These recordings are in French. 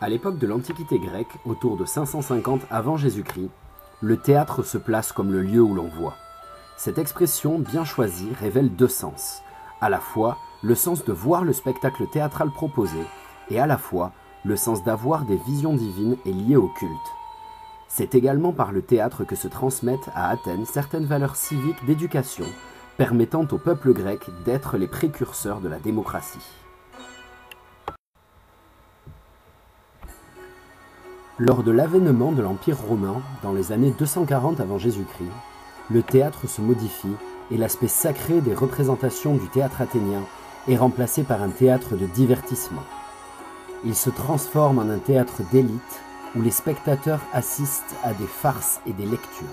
À l'époque de l'Antiquité grecque, autour de 550 avant Jésus-Christ, le théâtre se place comme le lieu où l'on voit. Cette expression bien choisie révèle deux sens. À la fois le sens de voir le spectacle théâtral proposé et à la fois le sens d'avoir des visions divines et liées au culte. C'est également par le théâtre que se transmettent à Athènes certaines valeurs civiques d'éducation permettant au peuple grec d'être les précurseurs de la démocratie. Lors de l'avènement de l'Empire romain, dans les années 240 avant Jésus-Christ, le théâtre se modifie et l'aspect sacré des représentations du théâtre athénien est remplacé par un théâtre de divertissement. Il se transforme en un théâtre d'élite où les spectateurs assistent à des farces et des lectures.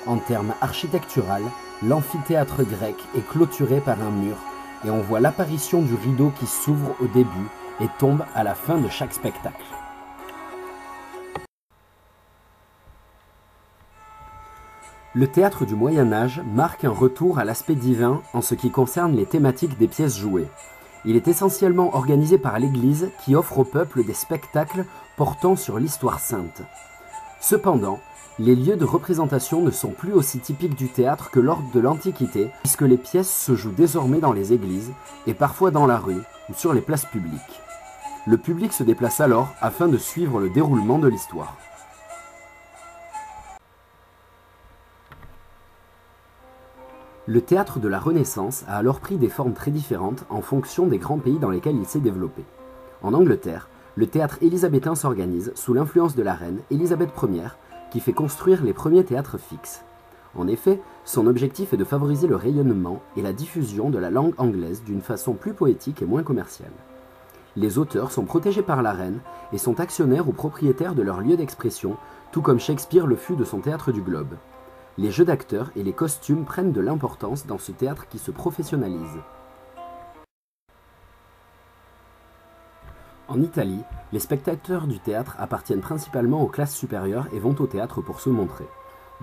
En termes architecturaux, l'amphithéâtre grec est clôturé par un mur et on voit l'apparition du rideau qui s'ouvre au début et tombe à la fin de chaque spectacle. Le théâtre du Moyen-Âge marque un retour à l'aspect divin en ce qui concerne les thématiques des pièces jouées. Il est essentiellement organisé par l'Église qui offre au peuple des spectacles portant sur l'histoire sainte. Cependant, les lieux de représentation ne sont plus aussi typiques du théâtre que lors de l'Antiquité, puisque les pièces se jouent désormais dans les églises et parfois dans la rue ou sur les places publiques. Le public se déplace alors afin de suivre le déroulement de l'histoire. Le théâtre de la Renaissance a alors pris des formes très différentes en fonction des grands pays dans lesquels il s'est développé. En Angleterre, le théâtre élisabétain s'organise sous l'influence de la reine Élisabeth Ier, qui fait construire les premiers théâtres fixes. En effet, son objectif est de favoriser le rayonnement et la diffusion de la langue anglaise d'une façon plus poétique et moins commerciale. Les auteurs sont protégés par la reine et sont actionnaires ou propriétaires de leur lieu d'expression, tout comme Shakespeare le fut de son théâtre du Globe. Les jeux d'acteurs et les costumes prennent de l'importance dans ce théâtre qui se professionnalise. En Italie, les spectateurs du théâtre appartiennent principalement aux classes supérieures et vont au théâtre pour se montrer.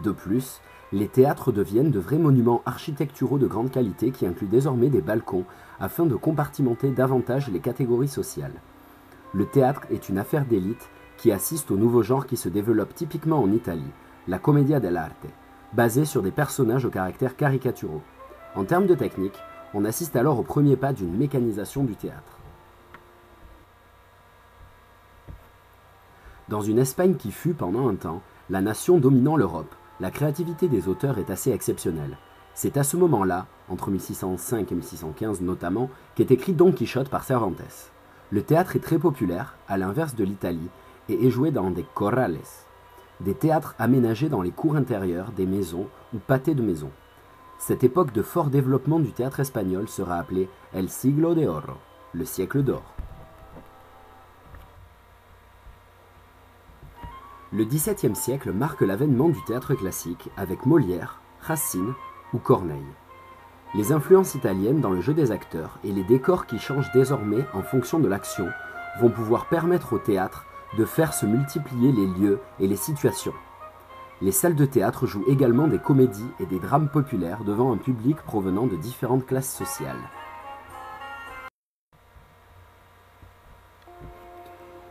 De plus, les théâtres deviennent de vrais monuments architecturaux de grande qualité qui incluent désormais des balcons afin de compartimenter davantage les catégories sociales. Le théâtre est une affaire d'élite qui assiste au nouveau genre qui se développe typiquement en Italie, la commedia dell'arte, basée sur des personnages aux caractères caricaturaux. En termes de technique, on assiste alors au premier pas d'une mécanisation du théâtre. Dans une Espagne qui fut, pendant un temps, la nation dominant l'Europe, la créativité des auteurs est assez exceptionnelle. C'est à ce moment-là, entre 1605 et 1615 notamment, qu'est écrit Don Quichotte par Cervantes. Le théâtre est très populaire, à l'inverse de l'Italie, et est joué dans des corrales, des théâtres aménagés dans les cours intérieures des maisons ou pâtés de maisons. Cette époque de fort développement du théâtre espagnol sera appelée El Siglo de Oro, le siècle d'or. Le XVIIe siècle marque l'avènement du théâtre classique avec Molière, Racine ou Corneille. Les influences italiennes dans le jeu des acteurs et les décors qui changent désormais en fonction de l'action vont pouvoir permettre au théâtre de faire se multiplier les lieux et les situations. Les salles de théâtre jouent également des comédies et des drames populaires devant un public provenant de différentes classes sociales.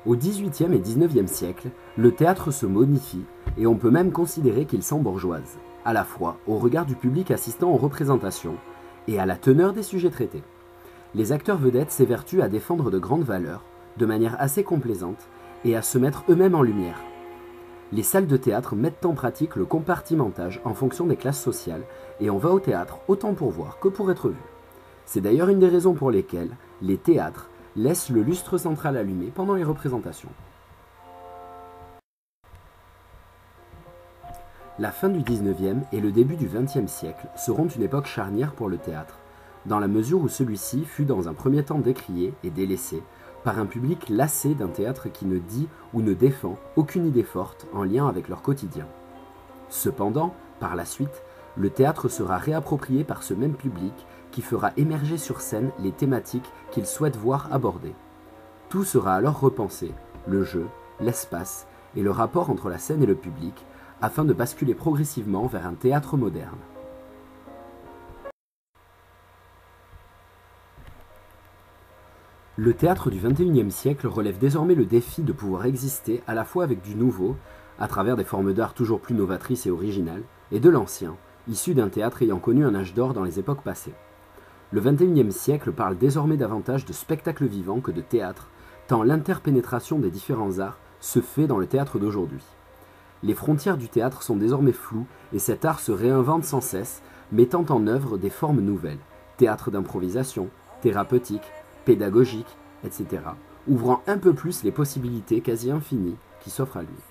Au XVIIIe et XIXe siècle, le théâtre se modifie et on peut même considérer qu'il s'embourgeoise, à la fois au regard du public assistant aux représentations et à la teneur des sujets traités. Les acteurs vedettes s'évertuent à défendre de grandes valeurs, de manière assez complaisante, et à se mettre eux-mêmes en lumière. Les salles de théâtre mettent en pratique le compartimentage en fonction des classes sociales, et on va au théâtre autant pour voir que pour être vu. C'est d'ailleurs une des raisons pour lesquelles les théâtres laissent le lustre central allumé pendant les représentations. La fin du XIXe et le début du XXe siècle seront une époque charnière pour le théâtre, dans la mesure où celui-ci fut dans un premier temps décrié et délaissé par un public lassé d'un théâtre qui ne dit ou ne défend aucune idée forte en lien avec leur quotidien. Cependant, par la suite, le théâtre sera réapproprié par ce même public qui fera émerger sur scène les thématiques qu'il souhaite voir abordées. Tout sera alors repensé, le jeu, l'espace et le rapport entre la scène et le public, afin de basculer progressivement vers un théâtre moderne. Le théâtre du XXIe siècle relève désormais le défi de pouvoir exister à la fois avec du nouveau, à travers des formes d'art toujours plus novatrices et originales, et de l'ancien, issu d'un théâtre ayant connu un âge d'or dans les époques passées. Le XXIe siècle parle désormais davantage de spectacle vivant que de théâtre, tant l'interpénétration des différents arts se fait dans le théâtre d'aujourd'hui. Les frontières du théâtre sont désormais floues et cet art se réinvente sans cesse, mettant en œuvre des formes nouvelles, théâtre d'improvisation, thérapeutique, pédagogique, etc., ouvrant un peu plus les possibilités quasi infinies qui s'offrent à lui.